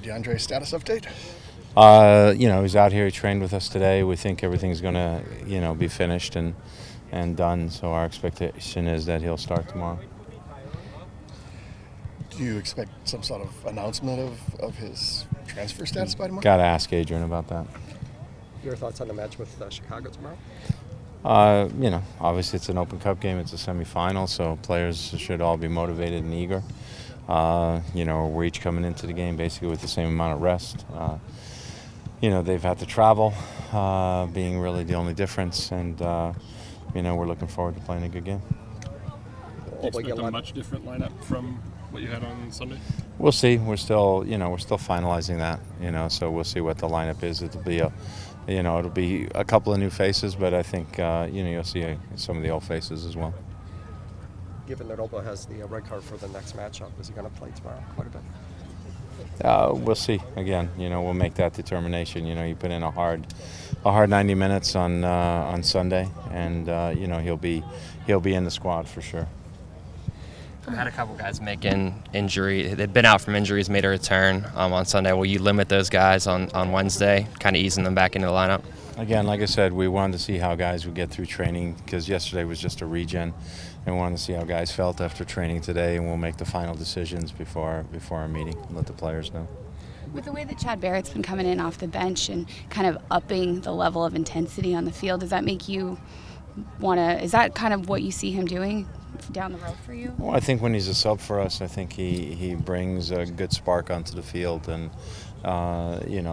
DeAndre status update? He's out here. He trained with us today. We think everything's going to, be finished and done. So our expectation is that he'll start tomorrow. Do you expect some sort of announcement of his transfer status by tomorrow? Got to ask Adrian about that. Your thoughts on the match with Chicago tomorrow? Obviously it's an Open Cup game. It's a semifinal, so players should all be motivated and eager. We're each coming into the game basically with the same amount of rest. They've had to travel, being really the only difference, and we're looking forward to playing a good game. Do you expect a much different lineup from what you had on Sunday? We'll see. We're still finalizing that. So we'll see what the lineup is. It'll be a couple of new faces, but I think you'll see some of the old faces as well. Given that Oba has the red card for the next matchup, is he going to play tomorrow quite a bit? We'll see. Again, we'll make that determination. You put in a hard 90 minutes on Sunday, and he'll be in the squad for sure. I had a couple guys making injury. They've been out from injuries, made a return on Sunday. Will you limit those guys on Wednesday, kind of easing them back into the lineup? Again, like I said, we wanted to see how guys would get through training because yesterday was just a regen, and we wanted to see how guys felt after training today, and we'll make the final decisions before our meeting and let the players know. With the way that Chad Barrett's been coming in off the bench and kind of upping the level of intensity on the field, does that make you is that kind of what you see him doing down the road for you? Well, I think when he's a sub for us, I think he brings a good spark onto the field, and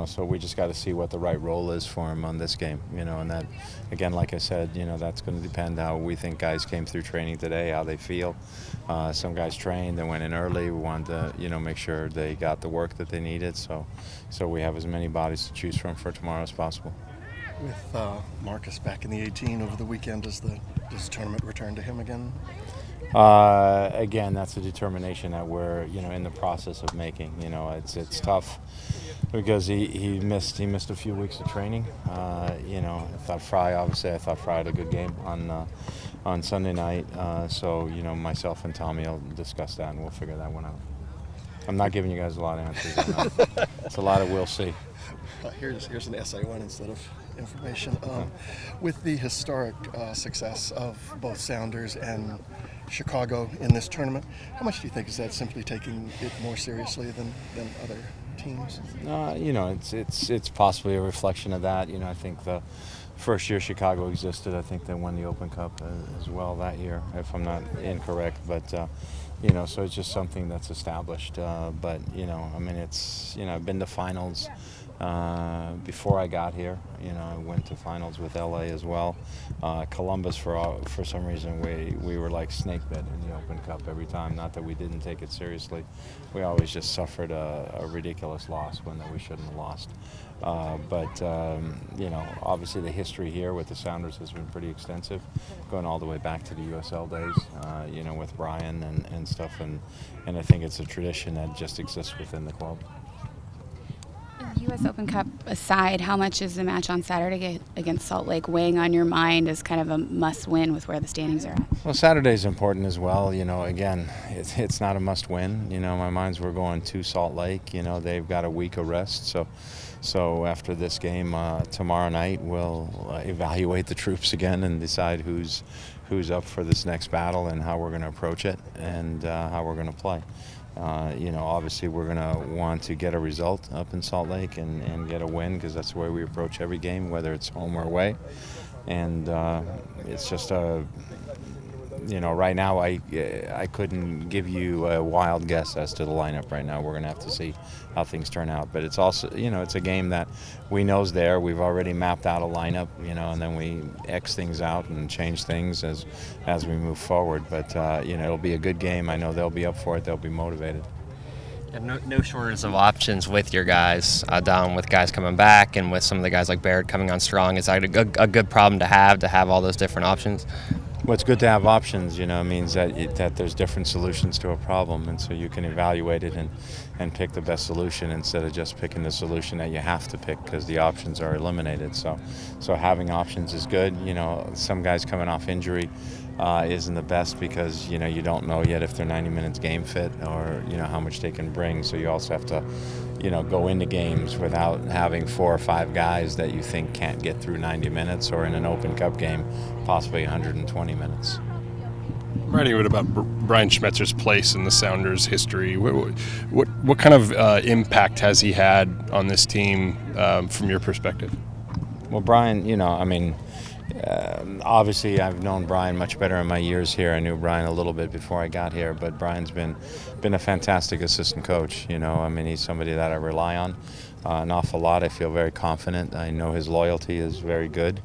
so we just got to see what the right role is for him on this game, and that, again, like I said, that's going to depend how we think guys came through training today, how they feel. Some guys trained and went in early. We wanted to, make sure they got the work that they needed, so we have as many bodies to choose from for tomorrow as possible. With Marcus back in the 18 over the weekend, does the tournament return to him again? Again, that's a determination that we're in the process of making. It's tough because he missed a few weeks of training. I thought Fry had a good game on Sunday night. So myself and Tommy will discuss that and we'll figure that one out. I'm not giving you guys a lot of answers on that. It's a lot of we'll see. Here's an essay one instead of information. With the historic success of both Sounders and Chicago in this tournament, how much do you think is that simply taking it more seriously than other teams? It's possibly a reflection of that. I think the first year Chicago existed, I think they won the Open Cup as well that year, if I'm not incorrect. But so it's just something that's established. But I've been to finals. Before I got here, I went to finals with LA as well. Columbus, for some reason, we were like snake bit in the Open Cup every time. Not that we didn't take it seriously. We always just suffered a ridiculous loss when we shouldn't have lost. Obviously the history here with the Sounders has been pretty extensive, going all the way back to the USL days, with Brian and stuff. And I think it's a tradition that just exists within the club. U.S. Open Cup aside, how much is the match on Saturday against Salt Lake weighing on your mind as kind of a must-win with where the standings are at? Well, Saturday's important as well. Again, it's not a must-win. My minds were going to Salt Lake. They've got a week of rest. So after this game tomorrow night, we'll evaluate the troops again and decide who's up for this next battle and how we're going to approach it and how we're going to play. Obviously we're going to want to get a result up in Salt Lake and get a win because that's the way we approach every game, whether it's home or away. And it's just right now I couldn't give you a wild guess as to the lineup right now. We're going to have to see how things turn out. But it's also, it's a game that we know's there. We've already mapped out a lineup, and then we X things out and change things as we move forward. But, it'll be a good game. I know they'll be up for it. They'll be motivated. And no shortage of options with your guys, down with guys coming back and with some of the guys like Barrett coming on strong. Is that a good problem to have all those different options? Well, it's good to have options, it means that there's different solutions to a problem, and so you can evaluate it and pick the best solution instead of just picking the solution that you have to pick because the options are eliminated. So having options is good. Some guys coming off injury isn't the best because, you don't know yet if they're 90 minutes game fit or, how much they can bring. So you also have to, go into games without having 4 or 5 guys that you think can't get through 90 minutes, or in an Open Cup game, possibly 120 minutes. Writing a bit about Brian Schmetzer's place in the Sounders' history. What kind of impact has he had on this team from your perspective? Well, Brian, obviously I've known Brian much better in my years here. I knew Brian a little bit before I got here, but Brian's been a fantastic assistant coach. He's somebody that I rely on an awful lot. I feel very confident. I know his loyalty is very good.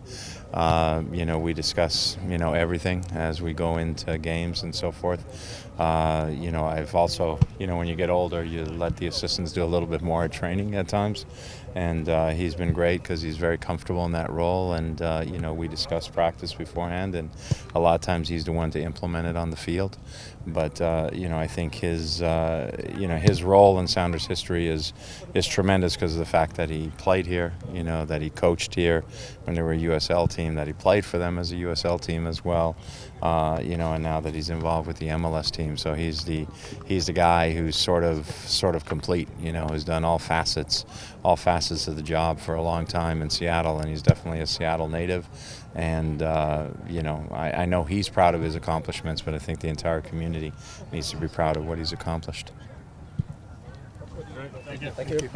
We discuss, everything as we go into games and so forth. I've also, when you get older, you let the assistants do a little bit more at training at times. And he's been great because he's very comfortable in that role. And, we discuss practice beforehand, and a lot of times he's the one to implement it on the field. But, I think his role in Sounders history is tremendous because of the fact that he played here, that he coached here when they were a USL team, that he played for them as a USL team as well, and now that he's involved with the MLS team. So he's the guy who's sort of complete, who's done all facets of the job for a long time in Seattle, and he's definitely a Seattle native. And, I know he's proud of his accomplishments, but I think the entire community needs to be proud of what he's accomplished. Thank you. Thank you.